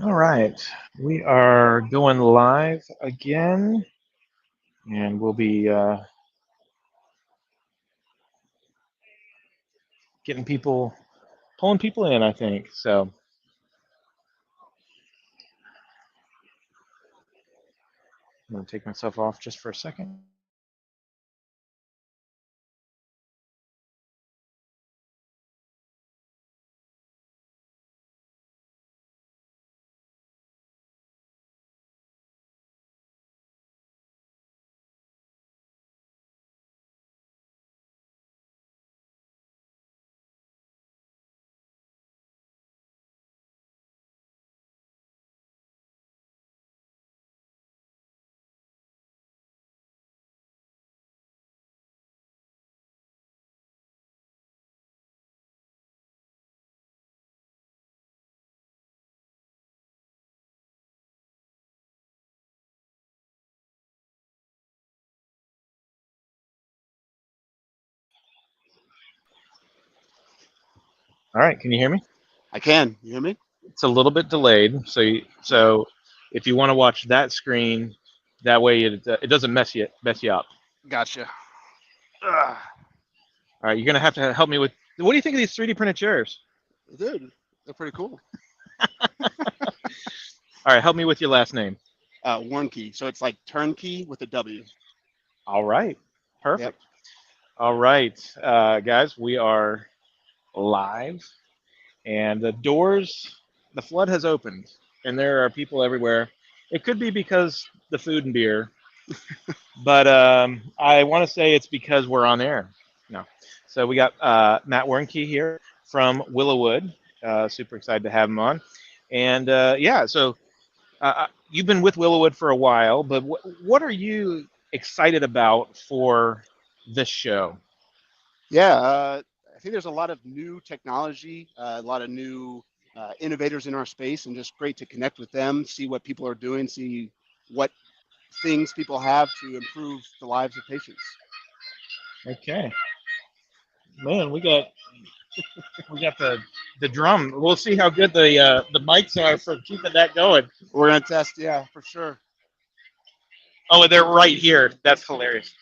All right, we are going live again, and we'll be getting people, pulling people in, I think. So I'm going to take myself off just for a second. All right, can you hear me? I can. You hear me? It's a little bit delayed, so if you want to watch that screen, that way it doesn't mess you up. Gotcha. Ugh. All right, you're gonna have to help me with. What do you think of these 3D printed chairs? Dude, they're pretty cool. All right, help me with your last name. Warnke. So it's like turnkey with a W. All right, Yep. perfect. All right, guys, we are live, and the flood has opened, and there are people everywhere. It could be because the food and beer, but I want to say it's because we're on air. No, so we got Matt Wernke here from Willowwood. Super excited to have him on, and yeah, so you've been with Willowwood for a while, but what are you excited about for this show? Yeah. I think there's a lot of new technology, a lot of new innovators in our space, and just great to connect with them, see what people are doing, see what things people have to improve the lives of patients. Okay, man, we got the drum. We'll see how good the mics are for keeping that going. We're gonna test, yeah, for sure. Oh, they're right here. That's hilarious.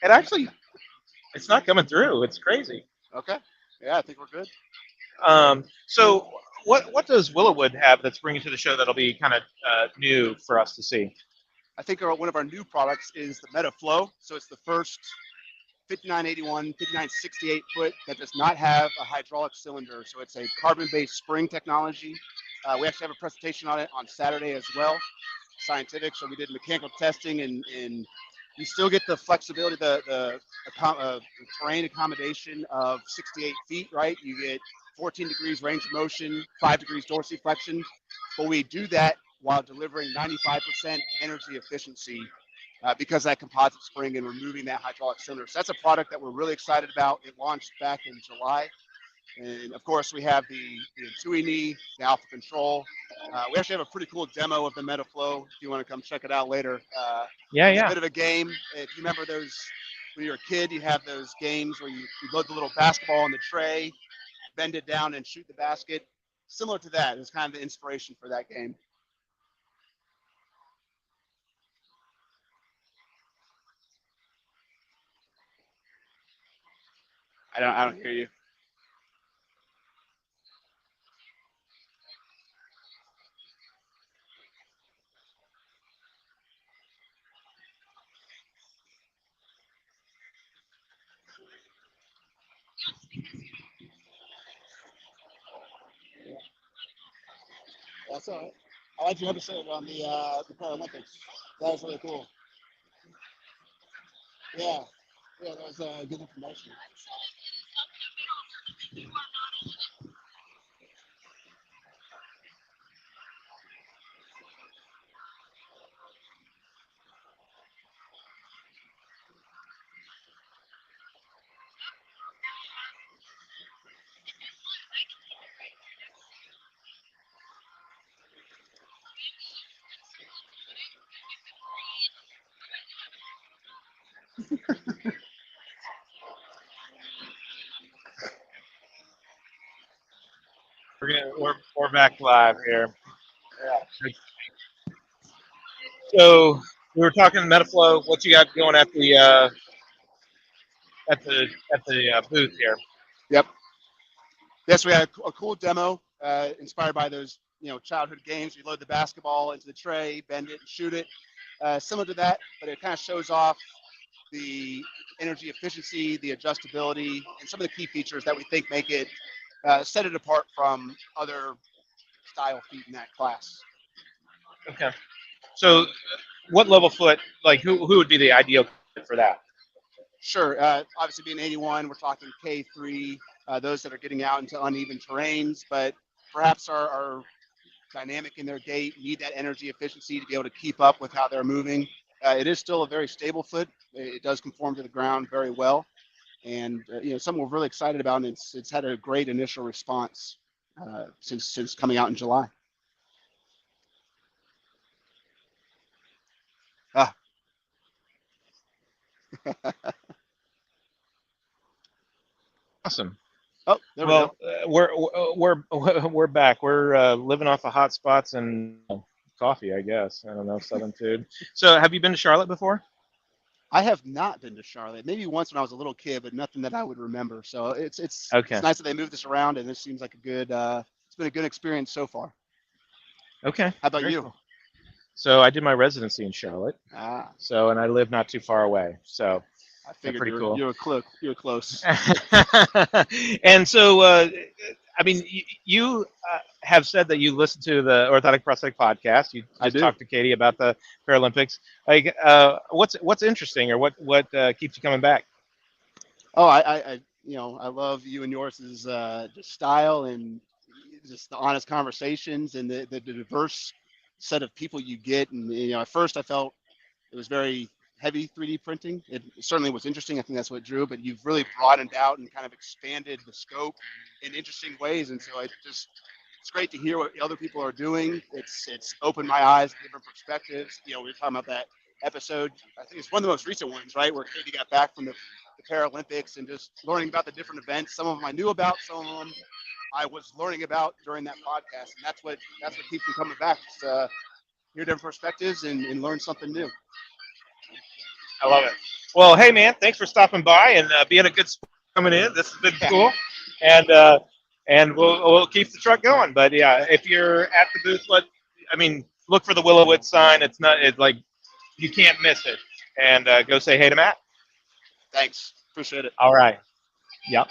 It's not coming through. It's crazy. Okay. Yeah, I think we're good. So what does Willowwood have that's bringing to the show that'll be kind of new for us to see? I think one of our new products is the MetaFlow. So it's the first 5981, 5968 foot that does not have a hydraulic cylinder. So it's a carbon-based spring technology. We actually have a presentation on it on Saturday as well, scientific. So we did mechanical testing, and you still get the flexibility, the terrain accommodation of 68 feet, right? You get 14 degrees range of motion, 5 degrees dorsiflexion, but we do that while delivering 95% energy efficiency because of that composite spring and removing that hydraulic cylinder. So that's a product that we're really excited about. It launched back in July. And of course, we have the Intui knee, the Alpha Control. We actually have a pretty cool demo of the MetaFlow if you want to come check it out later. Yeah, It's a yeah. bit of a game. If you remember those, when you were a kid, you have those games where you load the little basketball on the tray, bend it down, and shoot the basket. Similar to that. It's kind of the inspiration for that game. I don't hear you. That's all right. I liked your episode on the Paralympics. That was really cool. Yeah, yeah, that was good information. We're back live here. Yeah. So we were talking Metaflow. What you got going at the booth here? Yep. Yes, we had a cool demo inspired by those childhood games. We load the basketball into the tray, bend it, and shoot it. Similar to that, but it kind of shows off the energy efficiency, the adjustability, and some of the key features that we think make it set it apart from other style feet in that class. Okay. So what level foot? Like who would be the ideal for that? Sure. Obviously, being 81, we're talking K3, those that are getting out into uneven terrains, but perhaps are dynamic in their gait, need that energy efficiency to be able to keep up with how they're moving. It is still a very stable foot. It does conform to the ground very well, and something we're really excited about. And it's had a great initial response since coming out in July. Ah, Awesome. oh, there we go. Well, we're back. We're living off of hot spots and coffee, I guess. I don't know, Southern food. So, have you been to Charlotte before? I have not been to Charlotte. Maybe once when I was a little kid, but nothing that I would remember. So it's Okay. nice that they moved this around, and this seems like a good. It's been a good experience so far. Okay. How about Very you? cool. So, I did my residency in Charlotte. Ah, So, and I live not too far away. So, I figured pretty you're cool. you're close. You're close. And so, I mean, you have said that you listen to the Orthotic Prosthetic podcast. You I just do. talked to Katie about the Paralympics. Like, what's interesting, or what keeps you coming back? Oh, I love you and yours is just style and just the honest conversations and the diverse set of people you get. And at first I felt it was very heavy 3D printing. It certainly was interesting. I think that's what drew, but you've really broadened out and kind of expanded the scope in interesting ways. And so it's great to hear what other people are doing. It's opened my eyes to different perspectives. We were talking about that episode. I think it's one of the most recent ones, right, where Katie got back from the Paralympics and just learning about the different events. Some of them I knew about, some of them I was learning about during that podcast, and that's what keeps me coming back. Just hear different perspectives and learn something new. I love it. Well, hey man, thanks for stopping by and being a good sport coming in. This has been Yeah, cool, and we'll keep the truck going. But yeah, if you're at the booth, look for the Willowwood sign. It's like you can't miss it. And go say hey to Matt. thanks. Appreciate it. All right. Yep.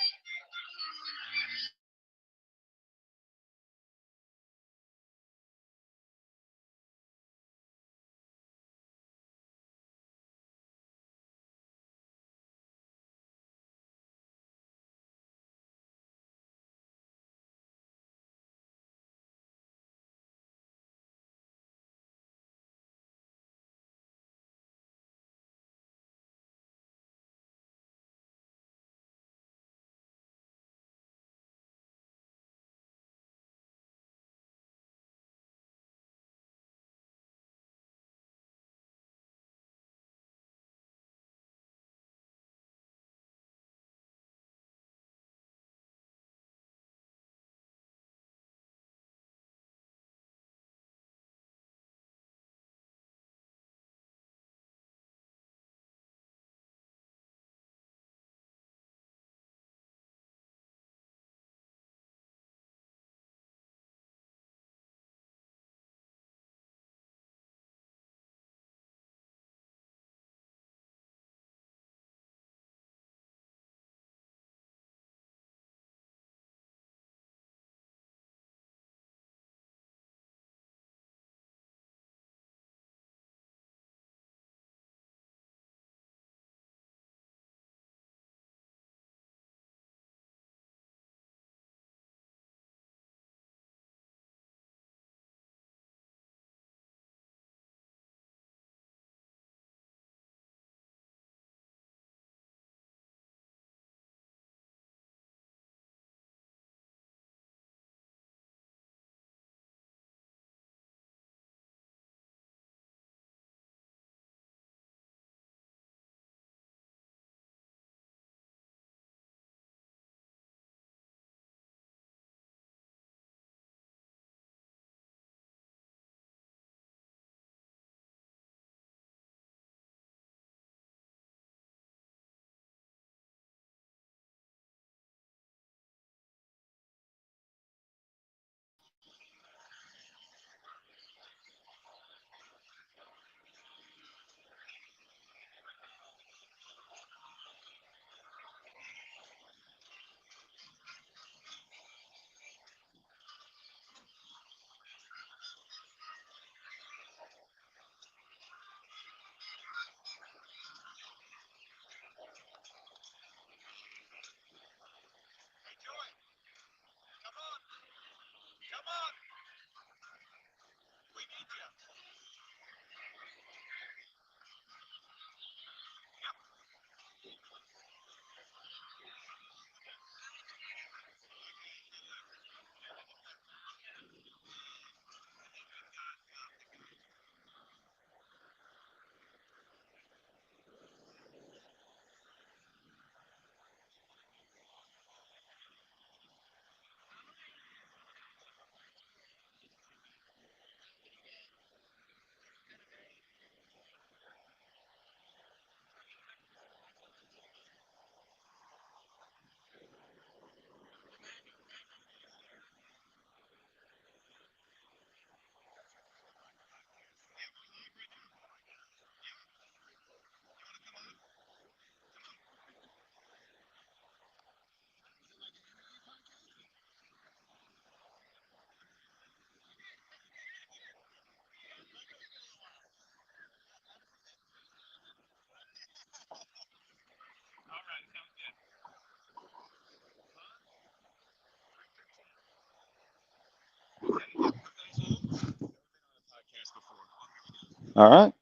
All right.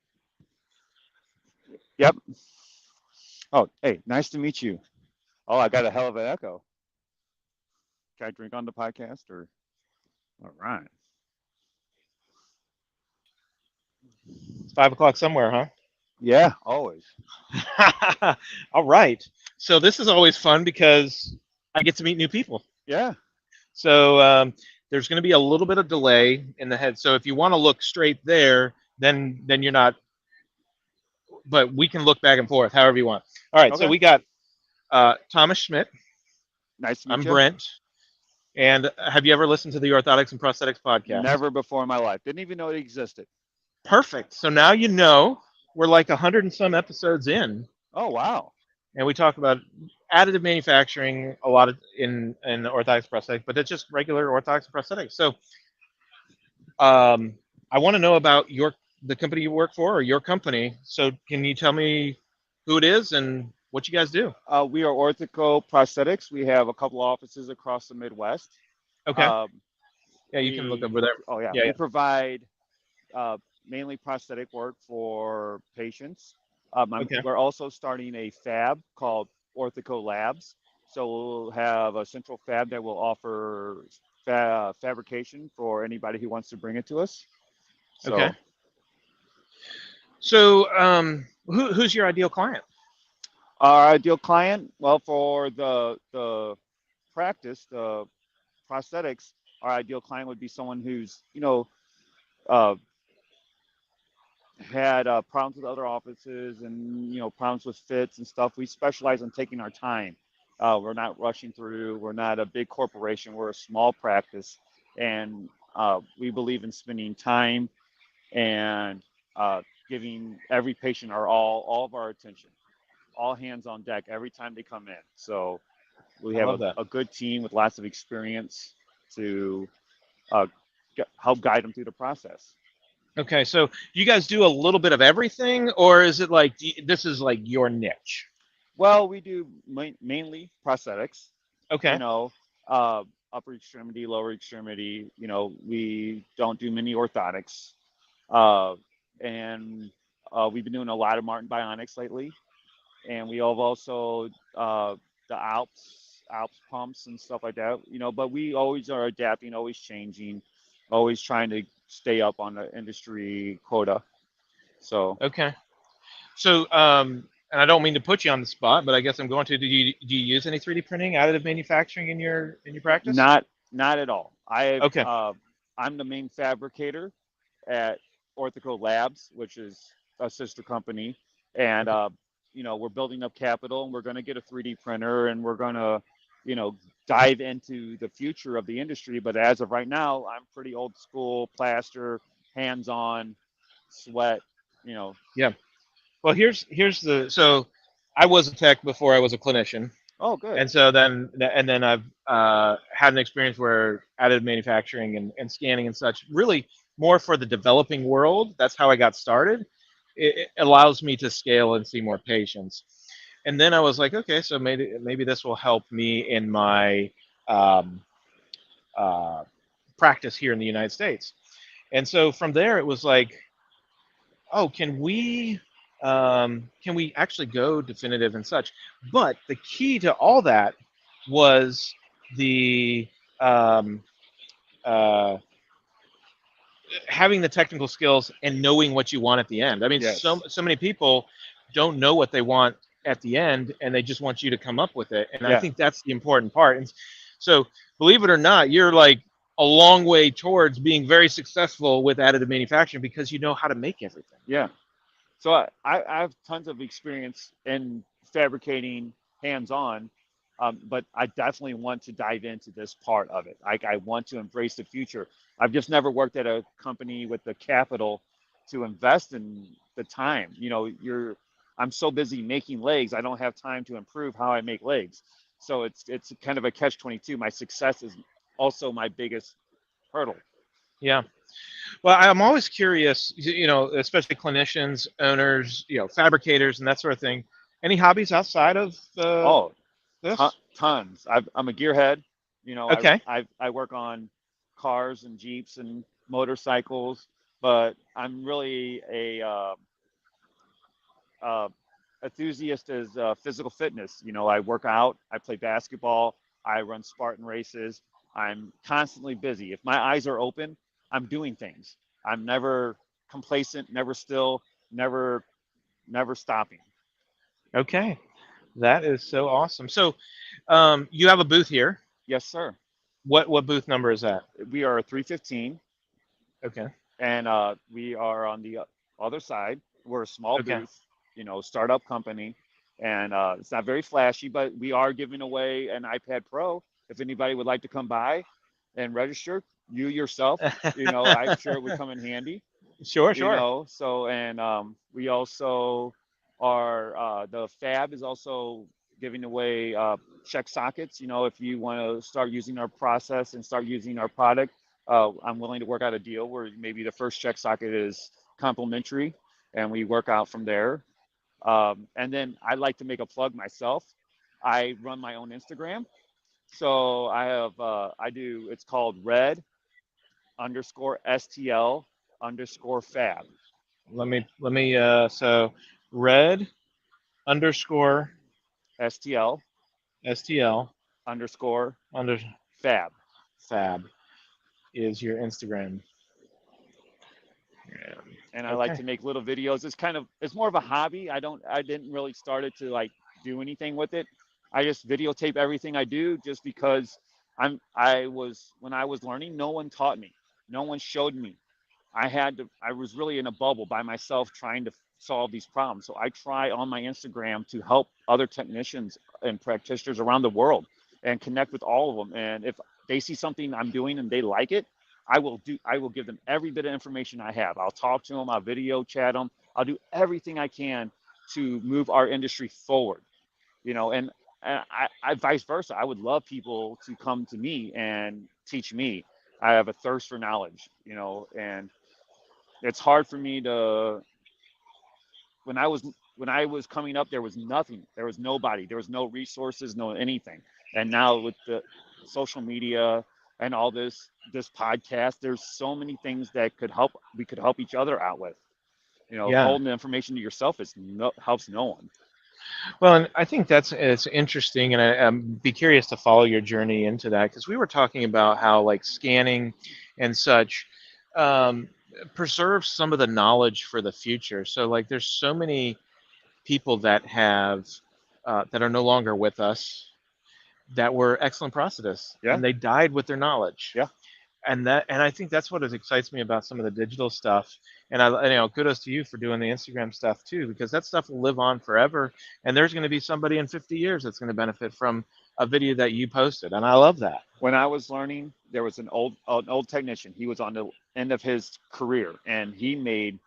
Yep. Oh, hey, nice to meet you. Oh, I got a hell of an echo. Can I drink on the podcast or? All right. It's 5 o'clock somewhere, Yeah, always. huh? All right. So this is always fun because I get to meet new people. Yeah. So there's going to be a little bit of delay in the head. So if you want to look straight there, then you're not. But we can look back and forth however you want. All right. So Okay. we got Thomas Schmidt. Nice to meet I'm you. Brent. And have you ever listened to the Orthotics and Prosthetics podcast? Never before in my life. Didn't even know it existed. Perfect. So now you know we're like 100 and some episodes in, Oh, wow. and we talk about additive manufacturing a lot of in orthotics prosthetics, but it's just regular orthotics and prosthetics. So I want to know about the company you work for or your company. So can you tell me who it is and what you guys do? We are Orthico Prosthetics. We have a couple offices across the Midwest. Okay. Um, Yeah, you can look over there. oh yeah, Yeah, we yeah. provide uh, mainly prosthetic work for patients. Okay. We're also starting a fab called Orthico Labs. So we'll have a central fab that will offer fabrication for anybody who wants to bring it to us. Okay. So So who's your ideal client? our ideal client, well, for the practice, the prosthetics, our ideal client would be someone who's uh, had problems with other offices and problems with fits and stuff. We specialize in taking our time. We're not rushing through. We're not a big corporation. We're a small practice, and we believe in spending time and giving every patient all of our attention, all hands on deck every time they come in. So we I have love that. a good team with lots of experience to uh, help guide them through the process. Okay, so you guys do a little bit of everything, or is it like this is like your niche? Well, we do mainly prosthetics, you Okay, know, uh, upper extremity, lower extremity. We don't do many orthotics. Uh, and we've been doing a lot of Martin Bionics lately. And we have also the Alps pumps and stuff like that, but we always are adapting, always changing, always trying to stay up on the industry quota. So, okay. So, and I don't mean to put you on the spot, but I guess I'm going to. Do you use any 3D printing, additive manufacturing in your practice? not at all. Okay, I'm the main fabricator at Orthico Labs, which is a sister company, and okay. we're building up capital, and we're going to get a 3D printer, and we're going to, you know, dive into the future of the industry. But as of right now, I'm pretty old school, plaster, hands-on, sweat. You know. Yeah. Well, here's the so I was a tech before I was a clinician, Oh, good. and so then I've had an experience where additive manufacturing and scanning and such really more for the developing world. That's how I got started. It allows me to scale and see more patients. And then I was like, okay, so maybe this will help me in my um, uh, practice here in the United States. And so from there, it was like, oh, can we actually go definitive and such? But the key to all that was the um, uh, having the technical skills and knowing what you want at the end. I mean, Yes. so many people don't know what they want at the end, and they just want you to come up with it. And I Yeah. think that's the important part. And so, believe it or not, you're like a long way towards being very successful with additive manufacturing because you know how to make everything. Yeah. So I have tons of experience in fabricating hands-on, but I definitely want to dive into this part of it. I want to embrace the future. I've just never worked at a company with the capital to invest in the time. I'm so busy making legs, I don't have time to improve how I make legs. So it's kind of a catch-22. My success is also my biggest hurdle. Yeah. Well, I'm always curious, especially clinicians, owners, fabricators, and that sort of thing. Any hobbies outside of Oh, this? tons. I'm a gearhead. Okay. I work on cars and jeeps and motorcycles. but I'm really a uh, enthusiast as physical fitness. You know, I work out, I play basketball, I run Spartan races. I'm constantly busy. If my eyes are open, I'm doing things. I'm never complacent, never still, never never stopping. Okay, that is so awesome. So, you have a booth here. Yes, sir. What booth number is that? We are 315, Okay. and we are on the other side. We're a small Okay. booth, you know, startup company, and it's not very flashy, but we are giving away an iPad Pro. If anybody would like to come by and register, you yourself, you know, I'm sure it would come in handy. Sure, You sure. know, so and we also are the Fab is also giving away check sockets. You know, if you want to start using our process and start using our product, I'm willing to work out a deal where maybe the first check socket is complimentary, and we work out from there. And then I like to make a plug myself. I run my own Instagram, so I have I do. It's called red underscore STL underscore fab. Let me so red underscore STL STL underscore under fab. fab is your Instagram. Yeah. And I like Okay. to make little videos. It's more of a hobby. I didn't really start it to like do anything with it. I just videotape everything I do just because I was when I was learning, no one taught me. No one showed me. I was really in a bubble by myself trying to solve these problems. So I try on my Instagram to help other technicians and practitioners around the world and connect with all of them. And if they see something I'm doing and they like it, I will give them every bit of information I have. I'll talk to them, I'll video chat them, I'll do everything I can to move our industry forward, you know, and I vice versa. I would love people to come to me and teach me. I have a thirst for knowledge, you know, and it's hard for me to when I was when I was coming up there was nothing, there was nobody, there was no resources, no anything. And now with the social media and all this podcast, there's so many things that could help we could help each other out with. You know, Yeah. holding the information to yourself is no helps no one. Well, and I think that's it's interesting, and be curious to follow your journey into that because we were talking about how like scanning and such um, preserves some of the knowledge for the future. So like, there's so many people that have that are no longer with us that were excellent prosthetists, Yeah, and they died with their knowledge. yeah. And I think that's what excites me about some of the digital stuff. And kudos to you for doing the Instagram stuff too, because that stuff will live on forever. And there's going to be somebody in 50 years that's going to benefit from a video that you posted, and I love that. When I was learning, there was an old technician. He was on the end of his career, and he made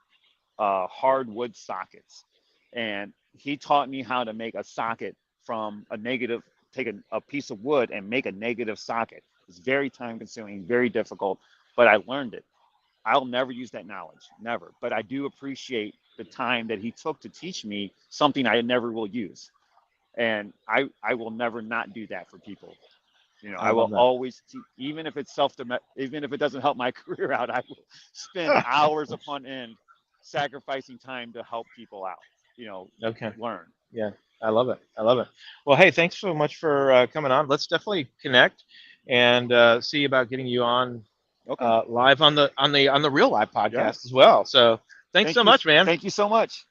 hardwood sockets. And he taught me how to make a socket from a negative, take a piece of wood and make a negative socket. It's very time consuming, very difficult, but I learned it. I'll never use that knowledge, never. But I do appreciate the time that he took to teach me something I never will use. And I will never not do that for people. You know, I I love will that. always, even if it's even if it doesn't help my career out, I will spend hours upon end sacrificing time to help people out. You know, Okay. learn. Yeah, I love it. I love it. Well, hey, thanks so much for coming on. Let's definitely connect and see about getting you on Okay. live on the real live Yeah. podcast as well. So thanks so Thank you. much, man. Thank you so much.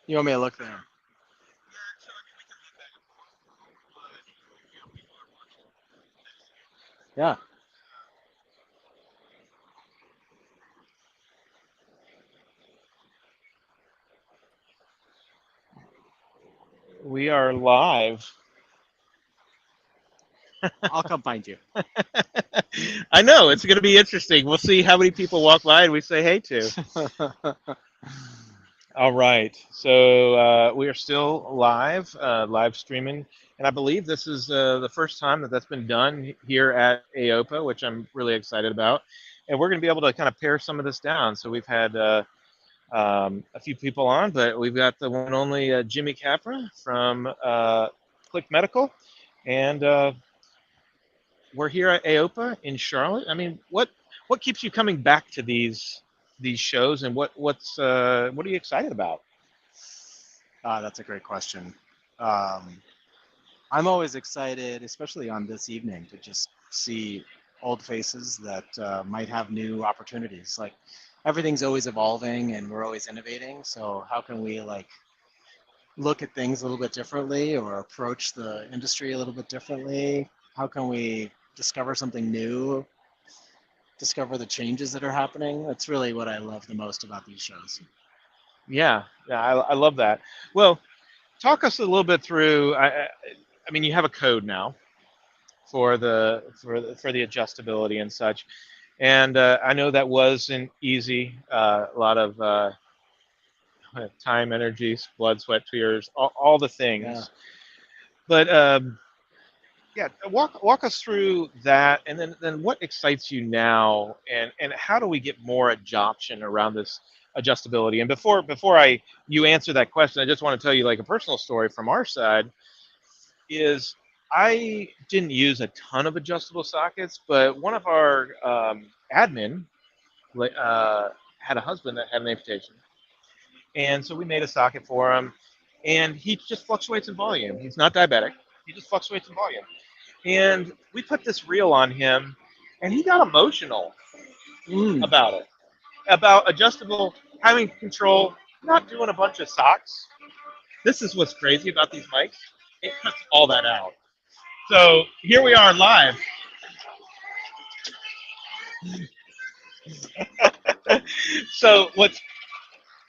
You want me to look there? Yeah. We are live. I'll come find you. I know it's going to be interesting. We'll see how many people walk by and we say hey to. All right. So we are still live, live streaming, and I believe this is the first time that that's been done here at AOPA, which I'm really excited about. And we're going to be able to kind of pare some of this down. So we've had a few people on, but we've got the one and only Jimmy Capra from Click Medical, and we're here at AOPA in Charlotte. I mean, what keeps you coming back to these shows, and what are you excited about? That's a great question. Um, I'm always excited, especially on this evening, to just see old faces that might have new opportunities. Like everything's always evolving and we're always innovating. So how can we like look at things a little bit differently or approach the industry a little bit differently? How can we discover something new, discover the changes that are happening? That's really what I love the most about these shows. Yeah, I love that. Well, talk us a little bit through. I mean, you have a code now for the adjustability and such, and I know that wasn't easy. A lot of time, energy, blood, sweat, tears, all the Yeah. things. But yeah, walk us through that, and then what excites you now, and how do we get more adoption around this adjustability? And before I you answer that question, I just want to tell you like a personal story from our side is I didn't use a ton of adjustable sockets, but one of our admin uh, had a husband that had an amputation, and so we made a socket for him, and he just fluctuates in volume. He's not diabetic; he just fluctuates in volume. And we put this reel on him, and he got emotional Mm. about it, about adjustable, having control, not doing a bunch of socks. This is what's crazy about these mics. It cuts all that out. So here we are live. so what's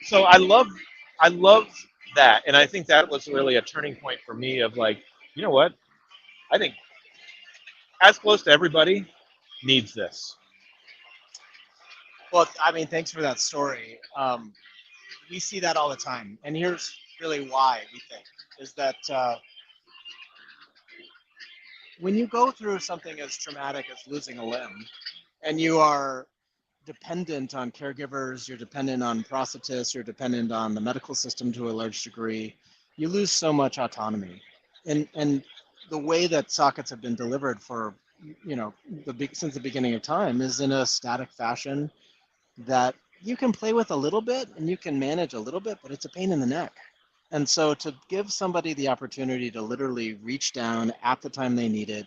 so I love that, and I think that was really a turning point for me of like, you know what? I think as close to everybody needs this. Well, I mean, thanks for that story. We see that all the time. And here's really why we think is that when you go through something as traumatic as losing a limb and you are dependent on caregivers, you're dependent on prosthetists, you're dependent on the medical system to a large degree, you lose so much autonomy. And the way that sockets have been delivered for since the beginning of time is in a static fashion that you can play with a little bit and you can manage a little bit, but it's a pain in the neck. And so to give somebody the opportunity to literally reach down at the time they need it,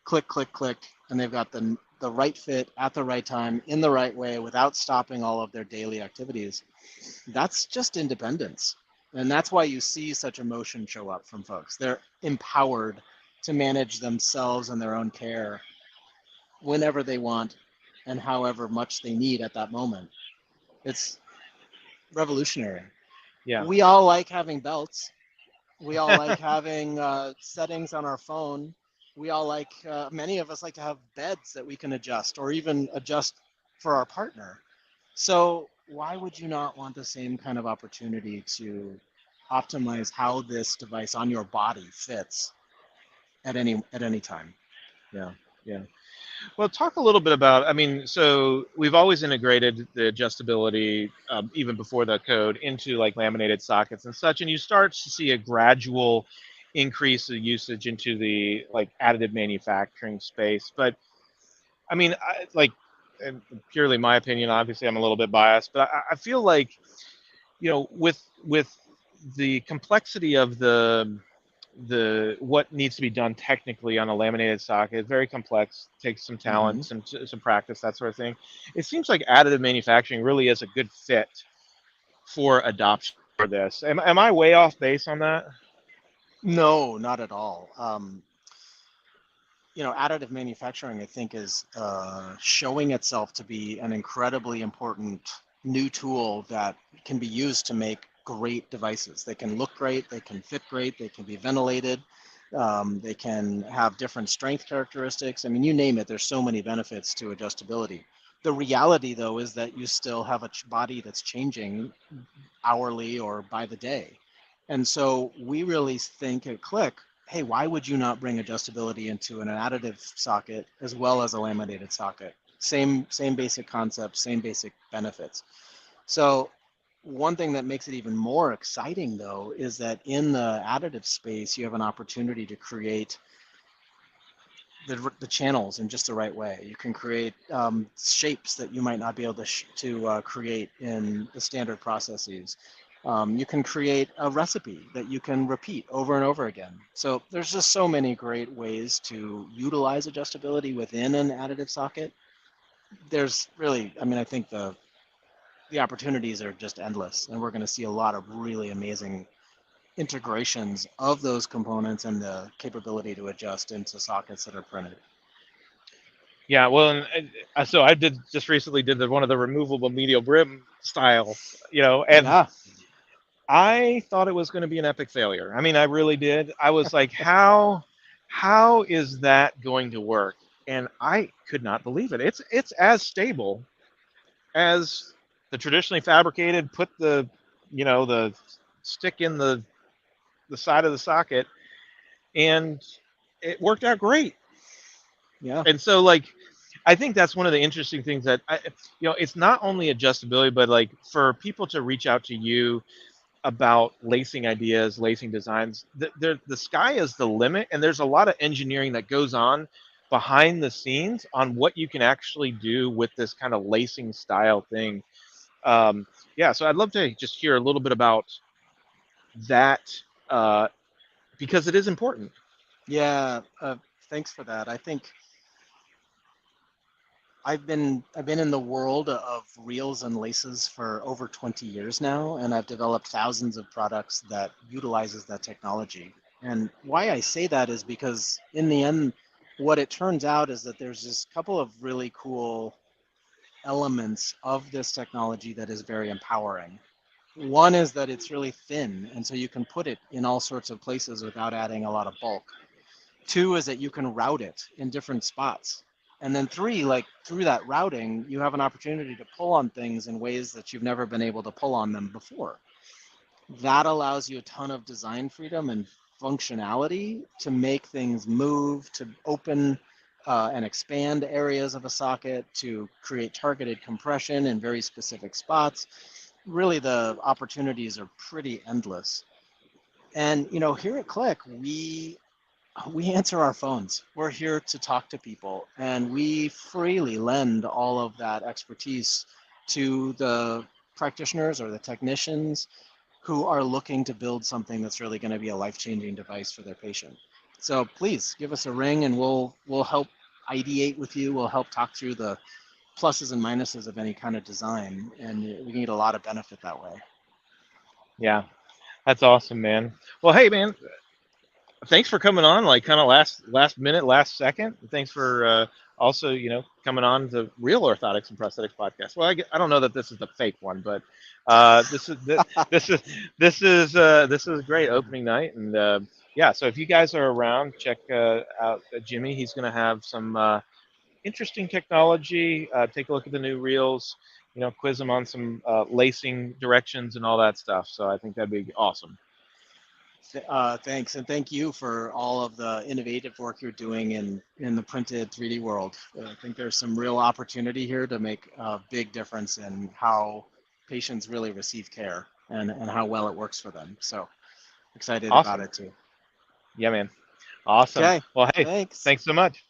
click, click, click, and they've got the right fit at the right time in the right way without stopping all of their daily activities, that's just independence. And that's why you see such emotion show up from folks. They're empowered to manage themselves and their own care whenever they want and however much they need at that moment. It's revolutionary. Yeah. We all like having belts. We all like having settings on our phone. We all like, many of us like to have beds that we can adjust or even adjust for our partner. So why would you not want the same kind of opportunity to optimize how this device on your body fits at any time? Yeah. Yeah. Well, talk a little bit about. I mean, so we've always integrated the adjustability, even before the code, into like laminated sockets and such, and you start to see a gradual increase of usage into the like additive manufacturing space. But I mean, and purely my opinion. Obviously, I'm a little bit biased, but I feel like with the complexity of the what needs to be done technically on a laminated socket. It's very complex, takes some Mm-hmm. talent, some practice, that sort of thing. It seems like additive manufacturing really is a good fit for adoption. for this. Am I way off base on that? No, not at all. Additive manufacturing, I think, is showing itself to be an incredibly important new tool that can be used to make great devices. They can look great, they can fit great, they can be ventilated, they can have different strength characteristics. I mean, you name it, there's so many benefits to adjustability. The reality, though, is that you still have a body that's changing hourly or by the day. And so we really think at Click, hey, why would you not bring adjustability into an additive socket as well as a laminated socket? Same basic concept, same basic benefits. So one thing that makes it even more exciting, though, is that in the additive space, you have an opportunity to create the channels in just the right way. You can create shapes that you might not be able to create in the standard processes. You can create a recipe that you can repeat over and over again. So there's just so many great ways to utilize adjustability within an additive socket. There's really, I mean, I think the opportunities are just endless, and we're going to see a lot of really amazing integrations of those components and the capability to adjust into sockets that are printed. Yeah, well, so I did just recently did one of the removable medial brim styles, and Yeah, I thought it was going to be an epic failure. I mean, I really did. I was like, how is that going to work? And I could not believe it. It's as stable as the traditionally fabricated. Put the stick in the side of the socket, and it worked out great. yeah. And so, like, I think that's one of the interesting things that it's not only adjustability, but like for people to reach out to you about lacing ideas, lacing designs. The sky is the limit, and there's a lot of engineering that goes on behind the scenes on what you can actually do with this kind of lacing style thing. Yeah, so I'd love to just hear a little bit about that uh, because it is important. Yeah, thanks for that. I think I've been in the world of reels and laces for over 20 years now, and I've developed thousands of products that utilizes that technology. And why I say that is because in the end, what it turns out is that there's this couple of really cool elements of this technology that is very empowering. One is that it's really thin, and so you can put it in all sorts of places without adding a lot of bulk. Two is that you can route it in different spots. And then three, like through that routing, you have an opportunity to pull on things in ways that you've never been able to pull on them before. That allows you a ton of design freedom and functionality to make things move, to open and expand areas of a socket, to create targeted compression in very specific spots. Really, the opportunities are pretty endless. And here at Click, we answer our phones. We're here to talk to people, and we freely lend all of that expertise to the practitioners or the technicians who are looking to build something that's really going to be a life-changing device for their patient. So please give us a ring, and we'll help ideate with you. We'll help talk through the pluses and minuses of any kind of design, and we can get a lot of benefit that way. Yeah, that's awesome, man. Well, hey, man, thanks for coming on, like kind of last minute, last second. Thanks for also, coming on the Real Orthotics and Prosthetics podcast. Well, I don't know that this is the fake one, but this is this is this is a great opening night, and yeah. So if you guys are around, check out Jimmy. He's going to have some interesting technology. Take a look at the new reels. Quiz him on some lacing directions and all that stuff. So I think that'd be awesome. Thanks, and thank you for all of the innovative work you're doing in the printed 3D world. I think there's some real opportunity here to make a big difference in how patients really receive care and how well it works for them. So excited about Awesome. it too. Yeah, man. Awesome. Okay, Well, hey, thanks. thanks so much.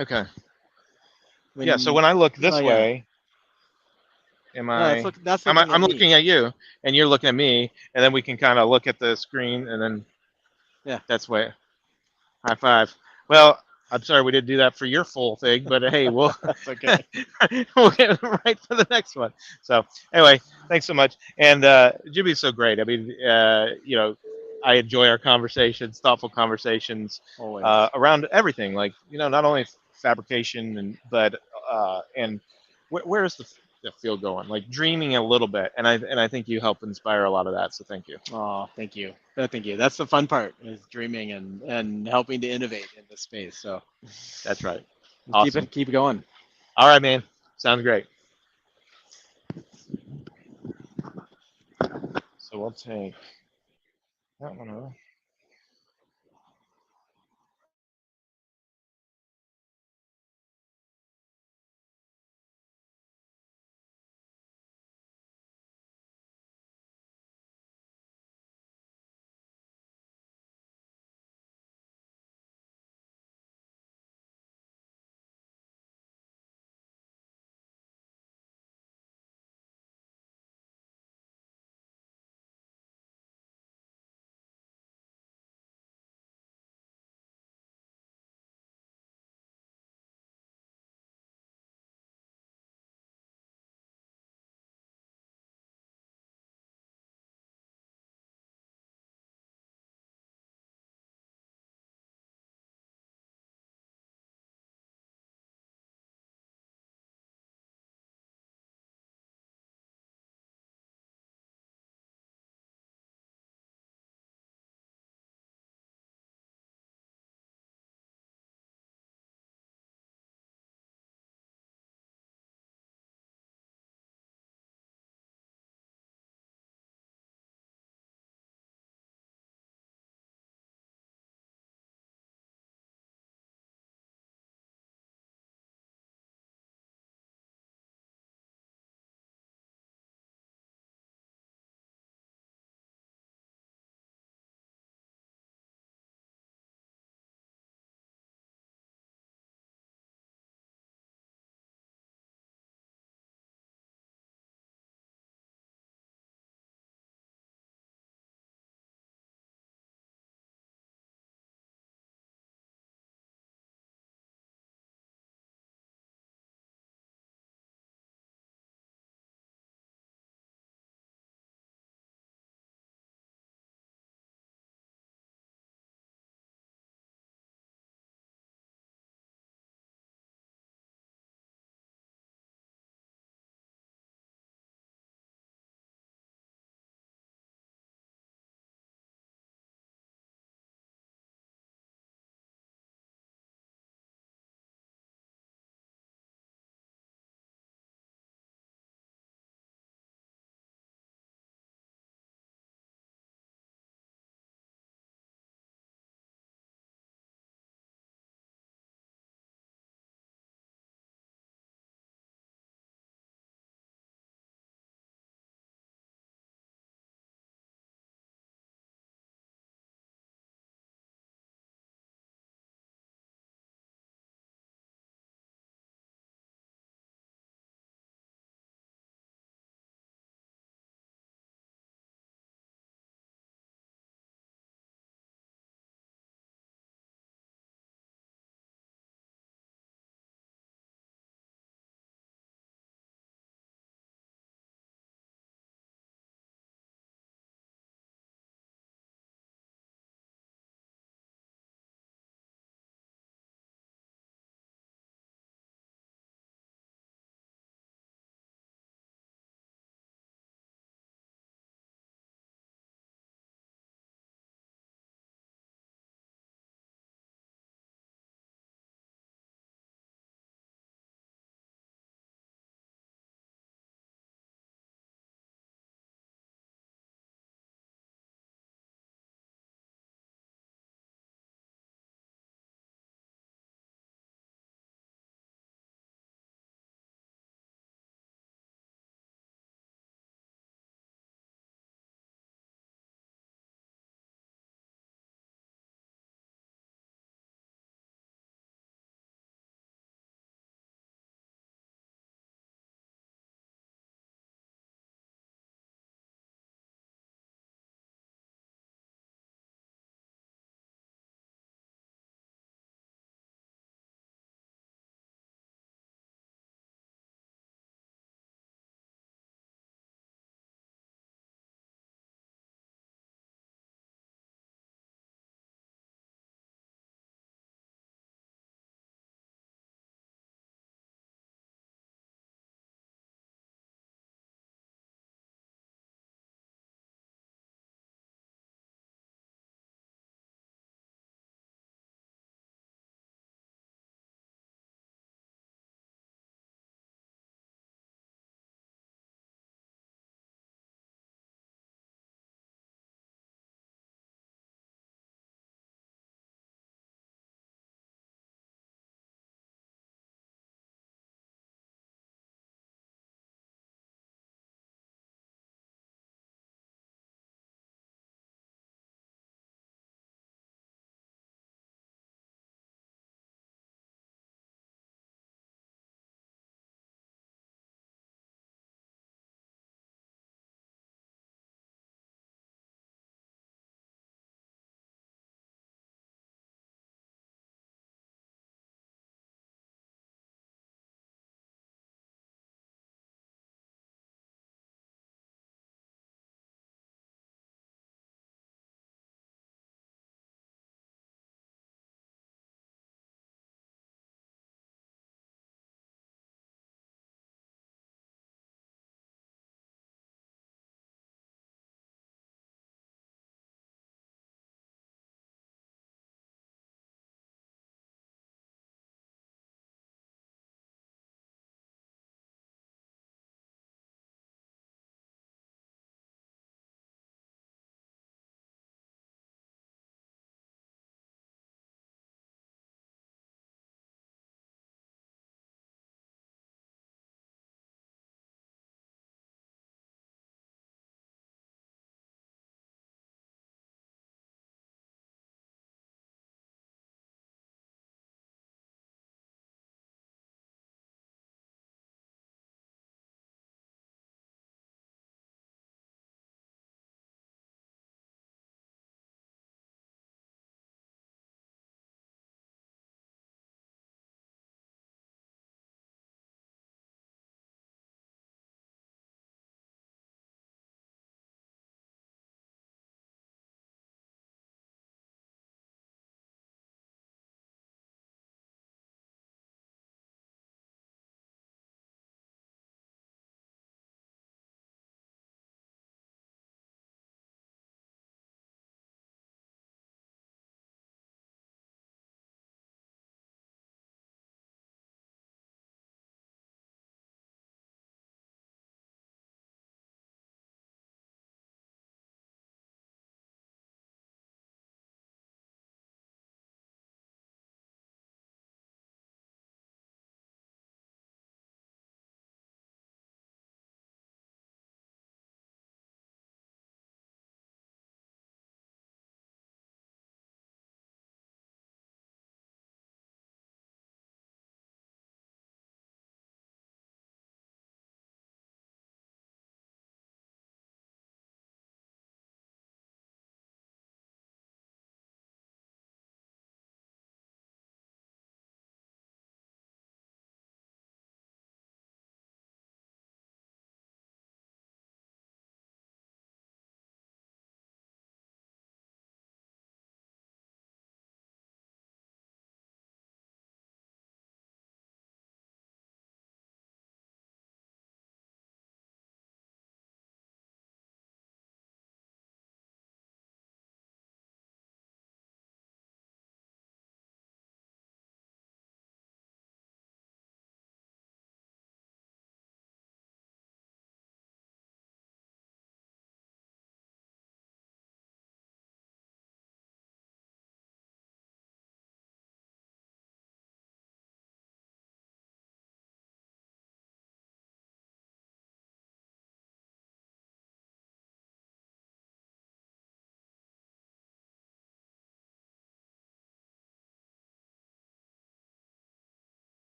Okay. Yeah. So When when I look oh this yeah, way, am no, I? that's I'm looking at I'm me. looking at you, and you're looking at me, and then we can kind of look at the screen, and then Yeah, that's way. High five. Well, I'm sorry we didn't do that for your full thing, but hey, we'll that's okay. we'll get it right for the next one. So anyway, thanks so much. And Jimmy's so great. I mean, I enjoy our conversations, thoughtful conversations Always. around everything. Like not only fabrication but and where is the field going? Like dreaming a little bit, and I think you help inspire a lot of that. So thank you. Oh, thank you. Thank you. That's the fun part is dreaming and helping to innovate in this space. So That's right. keep Awesome. keep going. All right, man. Sounds great. So we'll take that one off.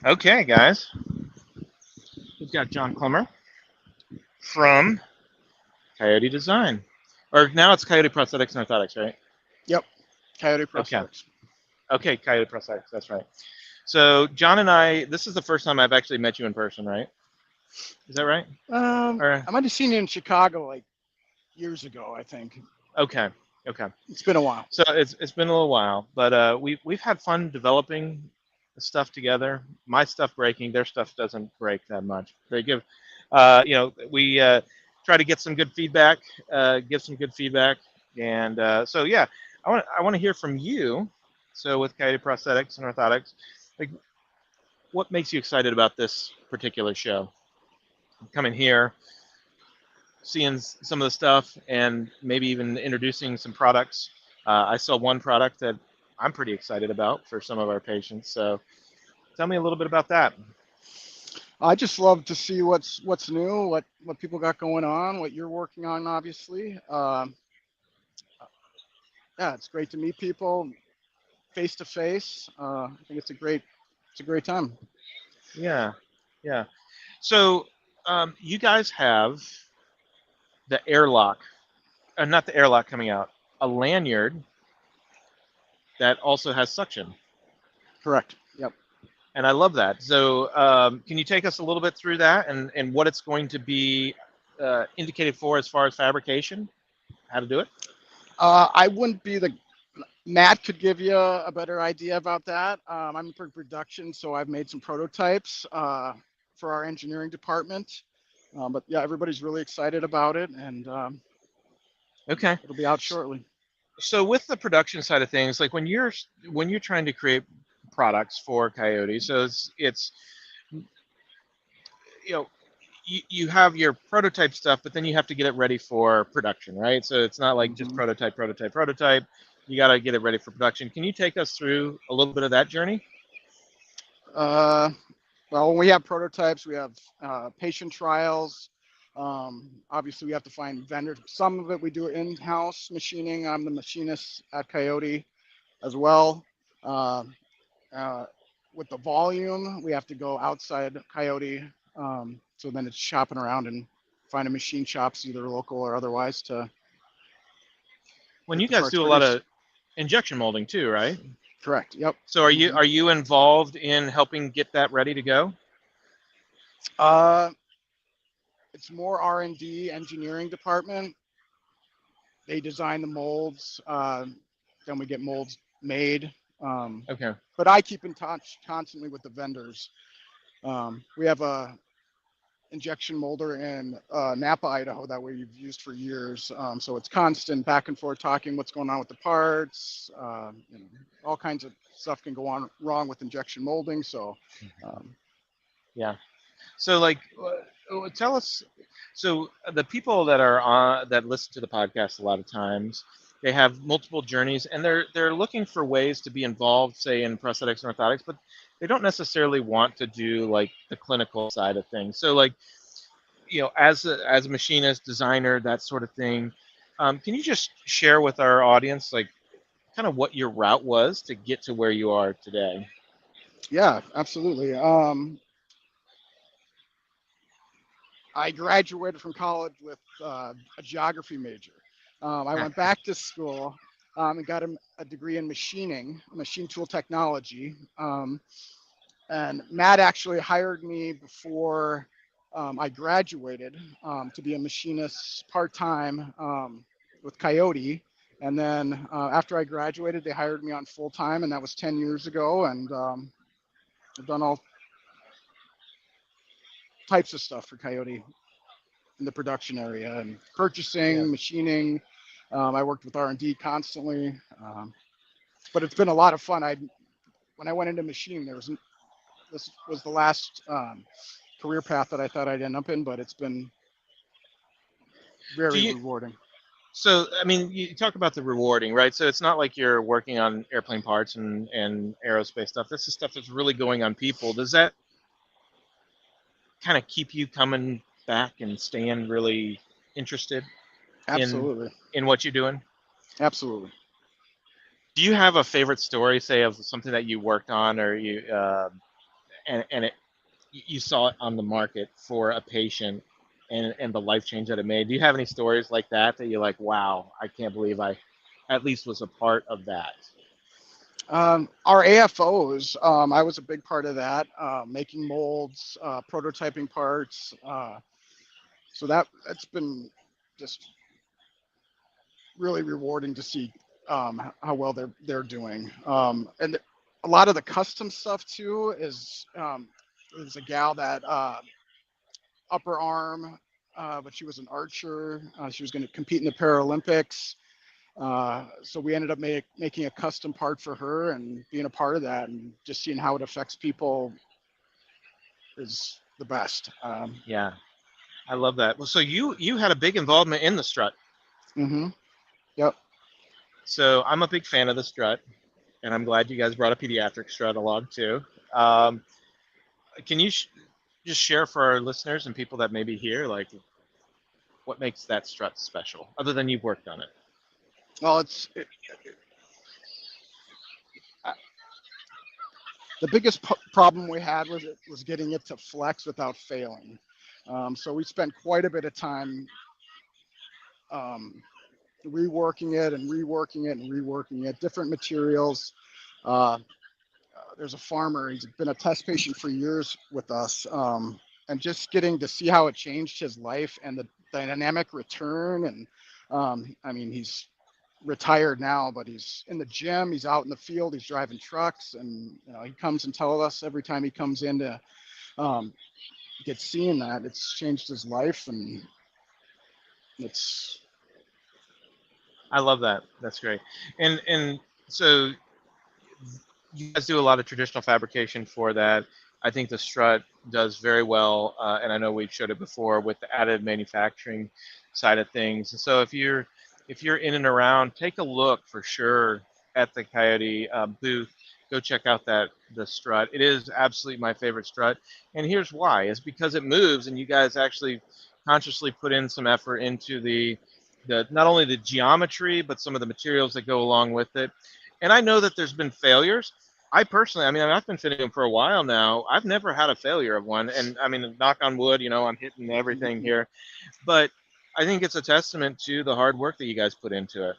Okay, guys, we've got John Clemmer from Coyote Design, or now it's Coyote Prosthetics and Orthotics, right? Yep. Coyote Okay. Prosthetics. Okay, Coyote Prosthetics. That's right. So John and I, this is the first time I've actually met you in person, right? Is that right? Or I might have seen you in Chicago like years ago, I think. okay, okay. It's been a while. So it's been a little while, but we've had fun developing the stuff together. My stuff breaking, their stuff doesn't break that much. They give, we try to get some good feedback, give some good feedback, and so yeah, I want to hear from you. So with Coyote Prosthetics and Orthotics, like what makes you excited about this particular show? Coming here, seeing some of the stuff, and maybe even introducing some products. I saw one product that I'm pretty excited about for some of our patients. So tell me a little bit about that. I just love to see what's new, what people got going on, what you're working on, obviously. Yeah, it's great to meet people face to face. I think it's a great time. Yeah, yeah. So you guys have the airlock, not the airlock coming out, a lanyard that also has suction. Correct. Yep. And I love that. So can you take us a little bit through that and what it's going to be indicated for as far as fabrication, how to do it? I wouldn't be the Matt could give you a better idea about that. I'm in production, so I've made some prototypes for our engineering department. But yeah, everybody's really excited about it, and Okay. it'll be out shortly. So with the production side of things, like when you're trying to create products for Coyote, so it's you know you have your prototype stuff, but then you have to get it ready for production, right? So it's not like just hmm prototype. You got to get it ready for production. Can you take us through a little bit of that journey? Uh, well, when we have prototypes, we have patient trials. Obviously, we have to find vendors. Some of it we do in-house machining. I'm the machinist at Coyote as well. Uh, uh, with the volume, we have to go outside Coyote. So then it's shopping around and finding machine shops, either local or otherwise, to When get you the guys parts do a lot produced. of injection molding too, right? Correct. Yep. So are you involved in helping get that ready to go? Uh, it's more R&D engineering department. They design the molds. Then we get molds made. Okay. But I keep in touch constantly with the vendors. We have a injection molder in Napa, Idaho that we've used for years. So it's constant back and forth talking what's going on with the parts. All kinds of stuff can go on wrong with injection molding. So Yeah. So like tell us, so the people that are on that listen to the podcast a lot of times, they have multiple journeys and they're looking for ways to be involved, say in prosthetics and orthotics, but they don't necessarily want to do like the clinical side of things. So like, as a machinist, designer, that sort of thing, can you just share with our audience like kind of what your route was to get to where you are today? yeah, absolutely. I graduated from college with a geography major. I went back to school and got a degree in machining, machine tool technology. And Matt actually hired me before I graduated to be a machinist part-time with Coyote. And then after I graduated, they hired me on full-time, and that was 10 years ago. And I've done all types of stuff for Coyote in the production area and Yeah. purchasing, machining. I worked with R&D constantly, but it's been a lot of fun. When I went into machining, this was the last career path that I thought I'd end up in, but it's been Do very you rewarding. So, I mean, you talk about the rewarding, right? So it's not like you're working on airplane parts and aerospace stuff. This is stuff that's really going on people. Does that kind of keep you coming back and staying really interested in Absolutely, what you're doing? absolutely. Do you have a favorite story, say, of something that you worked on or and you saw it on the market for a patient, and the life change that it made. Do you have any stories like that that you're like, wow, I can't believe I at least was a part of that? Our AFOs, I was a big part of that, making molds, prototyping parts. So that's been just really rewarding to see how well they're doing. And a lot of the custom stuff too is there's a gal that upper arm, but she was an archer. She was going to compete in the Paralympics. So we ended up making a custom part for her and being a part of that and just seeing how it affects people is the best. Yeah, I love that. Well, so you had a big involvement in the strut. Mm-hmm. Yep. So I'm a big fan of the strut, and I'm glad you guys brought a pediatric strut along too. Um, can you just share for our listeners and people that may be here, like what makes that strut special, other than you've worked on it? Well, the biggest problem we had was getting it to flex without failing. So we spent quite a bit of time reworking it and reworking it and reworking it, different materials. There's a farmer, he's been a test patient for years with us, and just getting to see how it changed his life and the dynamic return. And I mean, he's retired now, but he's in the gym, he's out in the field, he's driving trucks, and he comes and tells us every time he comes in to get seeing that it's changed his life. And it's I love that. That's great. And so you guys do a lot of traditional fabrication for that. I think the strut does very well, and I know we've showed it before with the additive manufacturing side of things. So if you're in and around, take a look for sure at the Coyote booth. Go check out the strut. It is absolutely my favorite strut, and here's why: is because it moves, and you guys actually consciously put in some effort into the not only the geometry but some of the materials that go along with it. And I know that there's been failures. I personally, I mean, I've been fitting them for a while now. I've never had a failure of one. And I mean, knock on wood, I'm hitting everything here. But I think it's a testament to the hard work that you guys put into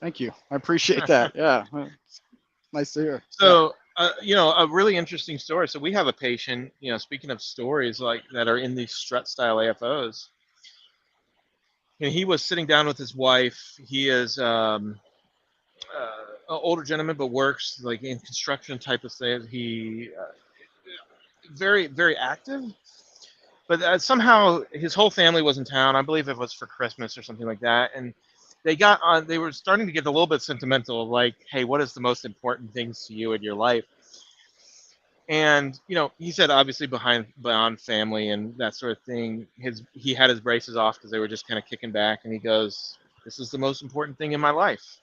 Thank you, I appreciate that. it. Yeah, it's nice to hear. Yeah. So, a really interesting story. So we have a patient, speaking of stories like that are in these strut style AFOs, and he was sitting down with his wife. He is an older gentleman, but works like in construction type of thing. He very, very active, but somehow his whole family was in town. I believe it was for Christmas or something like that, and they got on. They were starting to get a little bit sentimental, like, "Hey, what is the most important things to you in your life?" And he said, obviously, beyond family and that sort of thing, he had his braces off because they were just kind of kicking back, and he goes, "This is the most important thing in my life.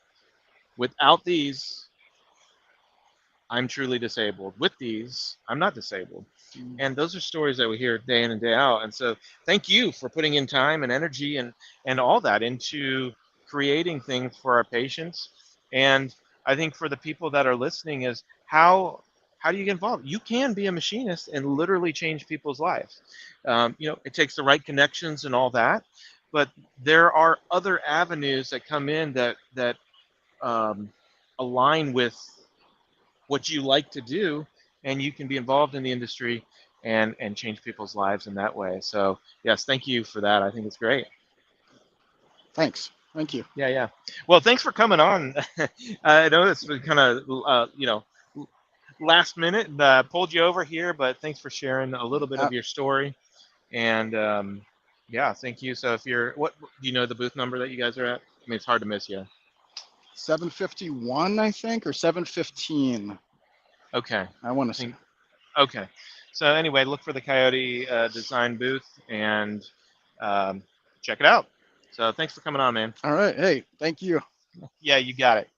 Without these, I'm truly disabled. With these, I'm not disabled." And those are stories that we hear day in and day out. And so thank you for putting in time and energy and all that into creating things for our patients. And I think for the people that are listening is how do you get involved? You can be a machinist and literally change people's lives. It takes the right connections and all that, but there are other avenues that come in that align with what you like to do, and you can be involved in the industry and change people's lives in that way. So yes, thank you for that. I think it's great. Thanks. Thank you. Yeah, yeah. Well, thanks for coming on. I know it's been kind of last minute and pulled you over here, but thanks for sharing a little bit of your story. And yeah, thank you. So if you're, what do you know the booth number that you guys are at? I mean, it's hard to miss you. 751, I think, or 715. Okay. I want to say. Okay. So anyway, look for the Coyote design booth and check it out. So thanks for coming on, man. All right. Hey, thank you. Yeah, you got it.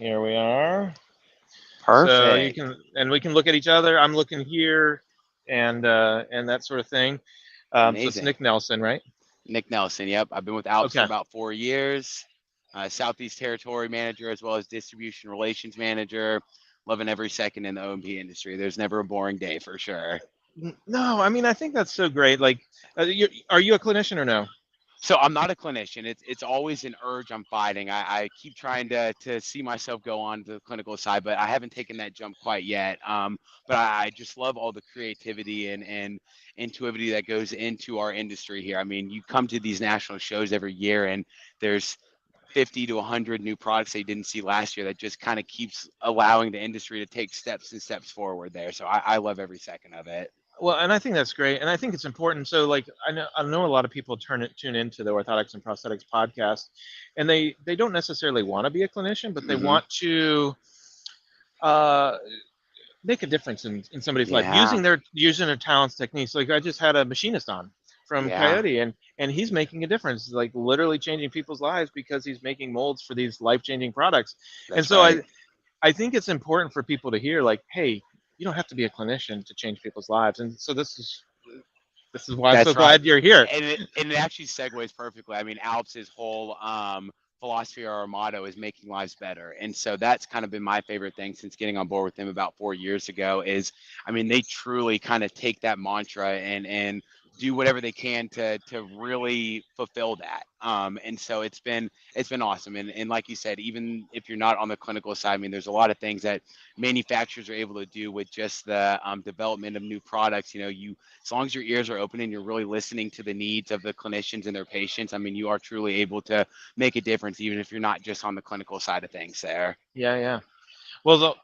Here we are. So you Perfect. can, and we can look at each other. I'm looking here, and that sort of thing. So it's Amazing. Nick Nelson, right? Nick Nelson. Yep. I've been with Alps for Okay. about 4 years. Southeast Territory Manager as well as Distribution Relations Manager. Loving every second in the O&P industry. There's never a boring day for sure. No, I mean I think that's so great. Like, are you a clinician or no? So I'm not a clinician. It's always an urge I'm fighting. I keep trying to see myself go on to the clinical side, but I haven't taken that jump quite yet. But I just love all the creativity and intuitivity that goes into our industry here. I mean, you come to these national shows every year, and there's 50 to 100 new products they didn't see last year that just kind of keeps allowing the industry to take steps and steps forward there. So I love every second of it. Well, and I think that's great, and I think it's important. So, like, I know a lot of people tune into the Orthotics and Prosthetics podcast, and they don't necessarily want to be a clinician, but they Hmm. want to uh, make a difference in somebody's life Yeah. using their talents, techniques. Like I just had a machinist on from Yeah. Coyote, and he's making a difference, like literally changing people's lives because he's making molds for these life changing products. And That's so right. I think it's important for people to hear, like, hey, you don't have to be a clinician to change people's lives. And so this is why I'm so That's right. glad you're here. And it actually segues perfectly. I mean, Alps' whole philosophy or motto is making lives better. And so that's kind of been my favorite thing since getting on board with them about 4 years ago is, I mean, they truly kind of take that mantra and do whatever they can to really fulfill that. And so it's been awesome. And like you said, even if you're not on the clinical side, I mean, there's a lot of things that manufacturers are able to do with just the development of new products. You know, you as long as your ears are open and you're really listening to the needs of the clinicians and their patients, I mean, you are truly able to make a difference, even if you're not just on the clinical side of things there. Yeah, yeah. Well,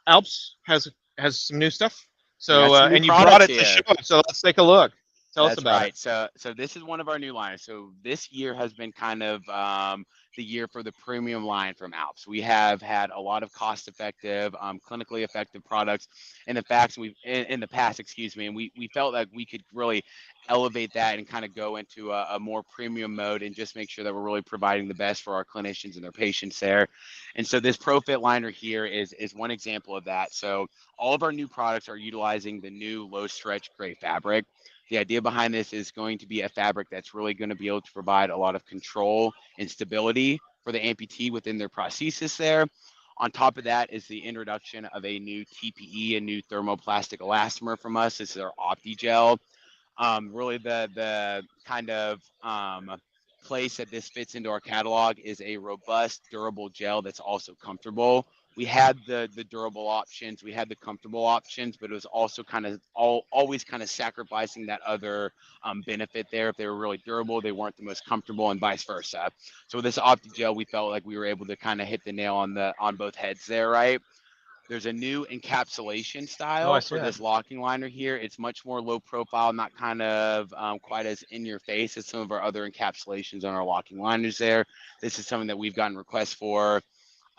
Alps has some new stuff. We got So some new and you brought products it to show here. it. So let's take a look. Tell us That's about it. right. So this is one of our new lines. So this year has been kind of the year for the premium line from Alps. We have had a lot of cost-effective, clinically effective products in the past, excuse me, and we felt like we could really elevate that and kind of go into a more premium mode and just make sure that we're really providing the best for our clinicians and their patients there. And so this ProFit liner here is one example of that. So all of our new products are utilizing the new low stretch gray fabric. The idea behind this is going to be a fabric that's really going to be able to provide a lot of control and stability for the amputee within their prosthesis there. On top of that is the introduction of a new TPE, a new thermoplastic elastomer from us. This is our OptiGel. Really, the kind of place that this fits into our catalog is a robust, durable gel that's also comfortable. We had the durable options, we had the comfortable options, but it was also kind of always kind of sacrificing that other benefit there. If they were really durable, they weren't the most comfortable, and vice versa. So with this OptiGel, we felt like we were able to kind of hit the nail on both heads there, right? There's a new encapsulation Oh, I style see for that. this locking liner here. It's much more low profile, not kind of quite as in your face as some of our other encapsulations on our locking liners there. This is something that we've gotten requests for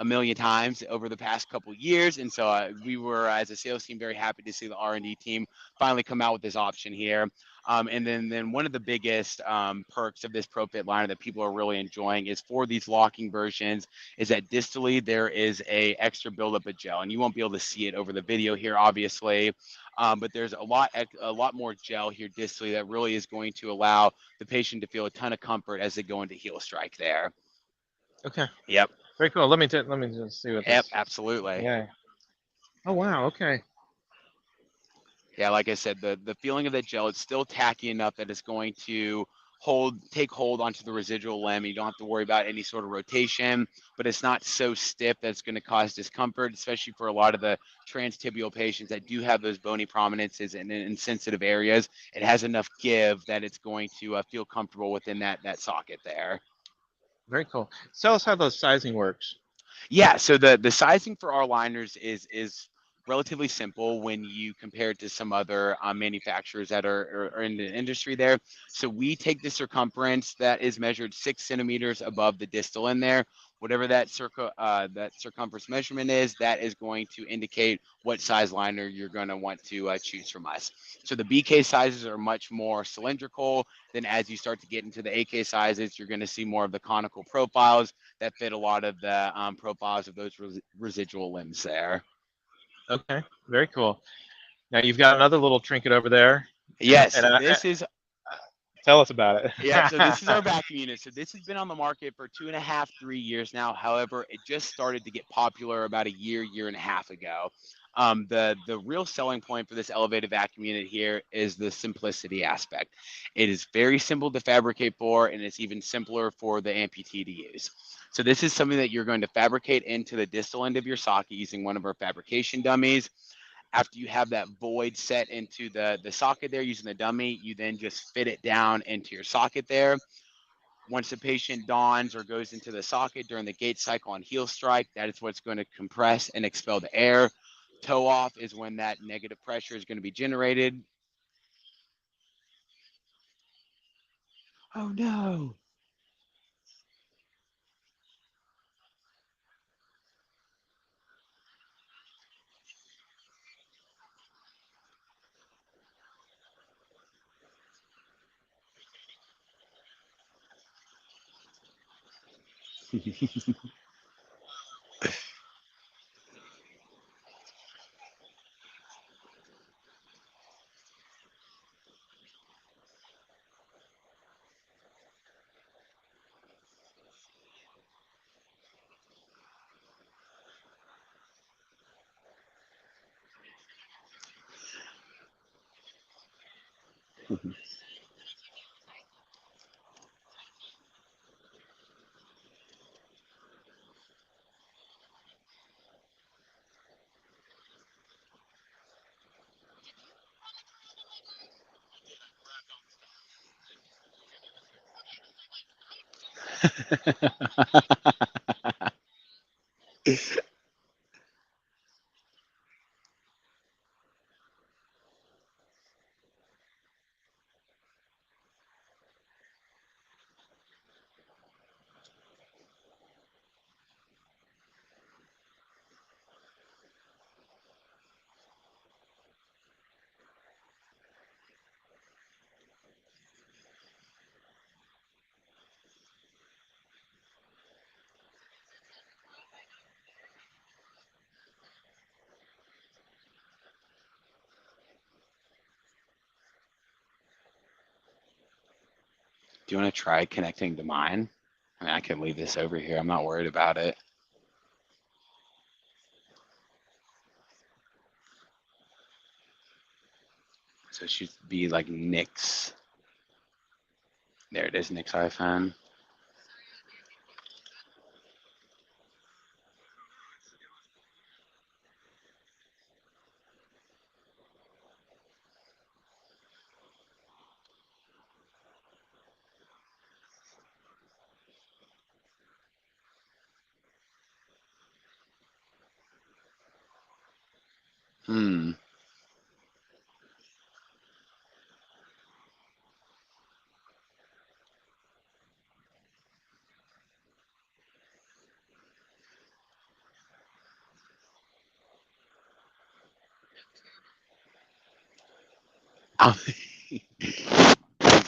a million times over the past couple of years, and so we were, as a sales team, very happy to see the R&D team finally come out with this option here. And then one of the biggest perks of this ProFit liner that people are really enjoying is for these locking versions is that distally there is a extra buildup of gel, and you won't be able to see it over the video here, obviously, but there's a lot more gel here distally that really is going to allow the patient to feel a ton of comfort as they go into heel strike there. Okay. Yep. Very cool. Let me just see what Yep. this. Absolutely. Yeah. Oh wow. Okay. Yeah, like I said, the feeling of that gel is still tacky enough that it's going to take hold onto the residual limb. You don't have to worry about any sort of rotation, but it's not so stiff that it's going to cause discomfort, especially for a lot of the transtibial patients that do have those bony prominences and in sensitive areas. It has enough give that it's going to feel comfortable within that socket there. Very cool. Tell us how the sizing works. Yeah, so the sizing for our liners is relatively simple when you compare it to some other manufacturers that are in the industry there. So we take the circumference that is measured 6 centimeters above the distal in there. Whatever that circumference measurement is, that is going to indicate what size liner you're going to want to choose from us. So the BK sizes are much more cylindrical. Then as you start to get into the AK sizes, you're going to see more of the conical profiles that fit a lot of the profiles of those residual limbs there. Okay, very cool. Now you've got another little trinket over there, Yes, and so this is tell us about it. Yeah, so this is our vacuum unit. So this has been on the market for 2.5, 3 years now. However, it just started to get popular about a year and a half ago. The real selling point for this elevated vacuum unit here is the simplicity aspect. It is very simple to fabricate for, and it's even simpler for the amputee to use. So this is something that you're going to fabricate into the distal end of your socket using one of our fabrication dummies. After you have that void set into the socket there using the dummy, you then just fit it down into your socket there. Once the patient dawns or goes into the socket during the gate cycle on heel strike, that is what's going to compress and expel the air. Toe off is when that negative pressure is going to be generated. Oh no. Do you want to try connecting to mine? I mean, I can leave this over here. I'm not worried about it. So it should be like Nick's. There it is, Nick's iPhone. Hmm.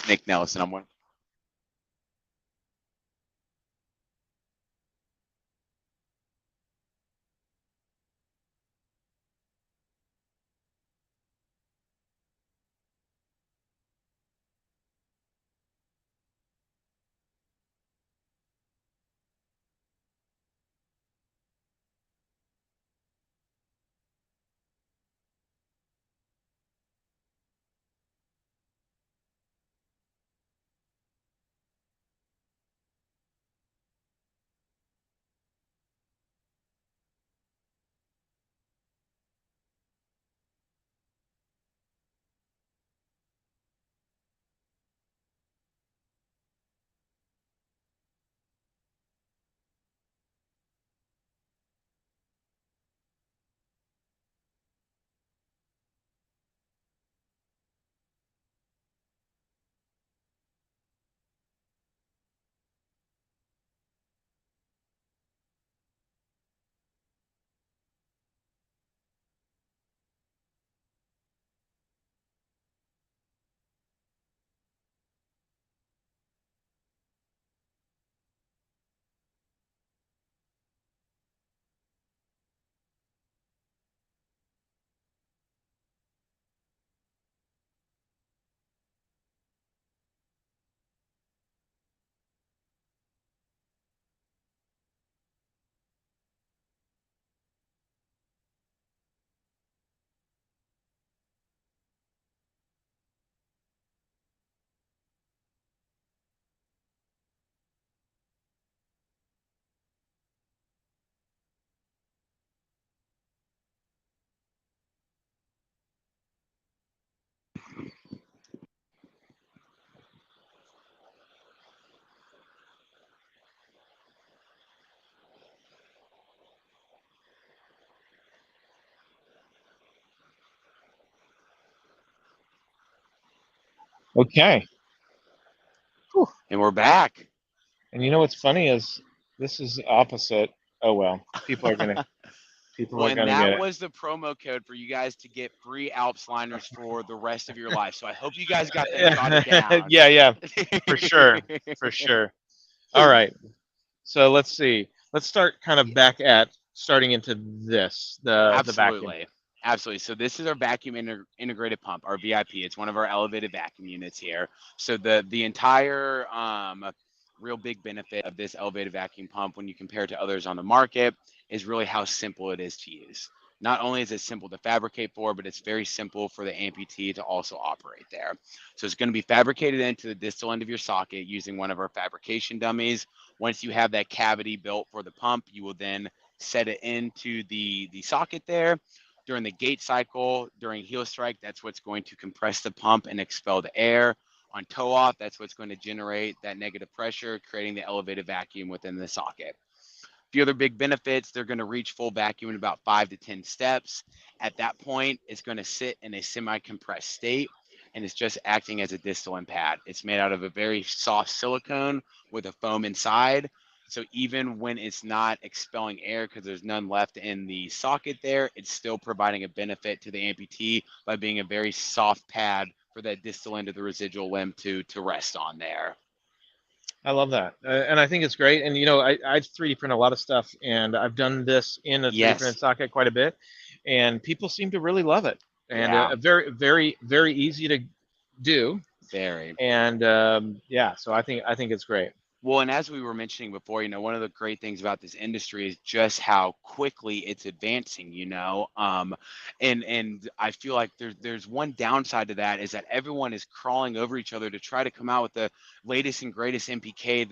Nick Nelson. I'm one. Okay. Whew. And we're back. And you know what's funny is this is opposite. Oh well, people are gonna people Well, are and gonna get that it. was the promo code for you guys to get free Alps liners for the rest of your life. So I hope you guys got that jotted down. Yeah, yeah, for sure, for sure. All right. So let's see. Let's start kind of back at starting into this the vacuum. Absolutely. Absolutely. So this is our vacuum integrated pump, our VIP. It's one of our elevated vacuum units here. So the entire real big benefit of this elevated vacuum pump when you compare it to others on the market is really how simple it is to use. Not only is it simple to fabricate for, but it's very simple for the amputee to also operate there. So it's going to be fabricated into the distal end of your socket using one of our fabrication dummies. Once you have that cavity built for the pump, you will then set it into the socket there. During the gate cycle, during heel strike, that's what's going to compress the pump and expel the air. On toe off, that's what's going to generate that negative pressure, creating the elevated vacuum within the socket. Few other big benefits, they're going to reach full vacuum in about 5 to 10 steps. At that point, it's going to sit in a semi-compressed state and it's just acting as a distal pad. It's made out of a very soft silicone with a foam inside. So even when it's not expelling air because there's none left in the socket there, it's still providing a benefit to the amputee by being a very soft pad for that distal end of the residual limb to rest on there. I love that, and I think it's great. And you know, I 3D print a lot of stuff, and I've done this in a 3D printed Yes. socket quite a bit, and people seem to really love it. And Yeah. a very, very, very easy to do. Very. And yeah, so I think it's great. Well, and as we were mentioning before, one of the great things about this industry is just how quickly it's advancing, and I feel like there's one downside to that is that everyone is crawling over each other to try to come out with the latest and greatest MPK,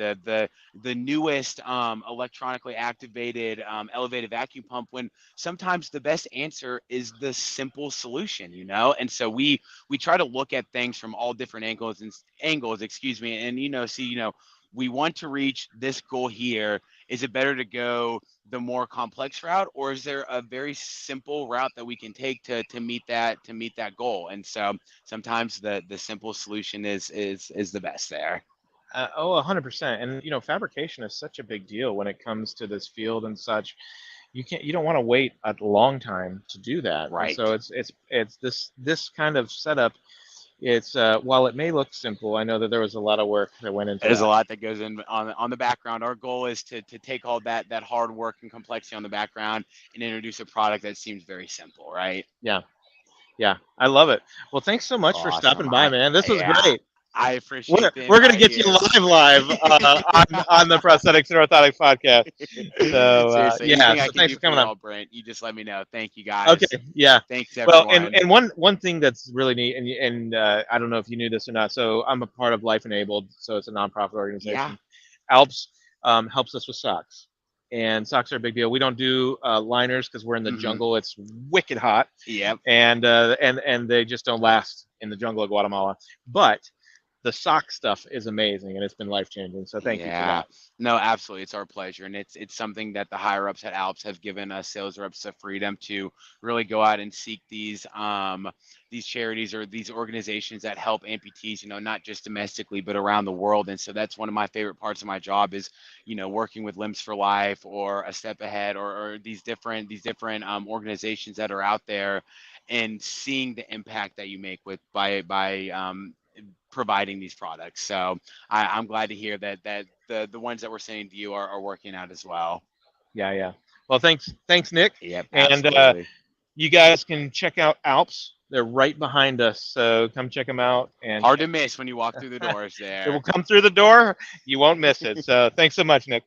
the newest electronically activated elevated vacuum pump, when sometimes the best answer is the simple solution, and so we try to look at things from all different angles, excuse me, and see, we want to reach this goal here. Is it better to go the more complex route, or is there a very simple route that we can take to meet that goal? And so sometimes the simple solution is the best there. Oh, 100%. And you know, fabrication is such a big deal when it comes to this field and such. You don't want to wait a long time to do that. And Right. so it's this kind of setup. It's while it may look simple, I know that there was a lot of work that went into There's a that. lot that goes in on the background. Our goal is to take all that hard work and complexity on the background and introduce a product that seems very simple, right? Yeah, yeah, I love it. Well, thanks so much for Awesome. stopping by, man. This was Yeah, great. I We're, appreciate the we're gonna invite get you here. live on the Prosthetics and Orthotics podcast. So Seriously, yeah, anything I so can thanks do for for coming on. y'all, Brent, you just let me know. Thank you Okay, guys. yeah. Thanks Well, and everyone. and one thing that's really neat, and I don't know if you knew this or not. So I'm a part of Life Enabled, so it's a nonprofit Yeah. organization. Alps helps us with socks, and socks are a big deal. We don't do liners because we're in the Hmm. jungle. It's wicked hot, Yep. and they just don't last in the jungle of Guatemala. But the sock stuff is amazing, and it's been life changing. So thank you for Yeah, that. no, absolutely. It's our pleasure. And it's something that the higher ups at Alps have given us sales reps the freedom to really go out and seek these charities or these organizations that help amputees, not just domestically, but around the world. And so that's one of my favorite parts of my job is, working with Limbs for Life or A Step Ahead or these different organizations that are out there and seeing the impact that you make with by providing these products. So I'm glad to hear that the ones that we're sending to you are working out as well. Yeah, yeah. Well, thanks, Nick, Yep, and absolutely. you guys can check out Alps. They're right behind us, so come check them out and Hard check. to miss when you walk through the doors It will there. come through the door. You won't miss it. So thanks so much, Nick.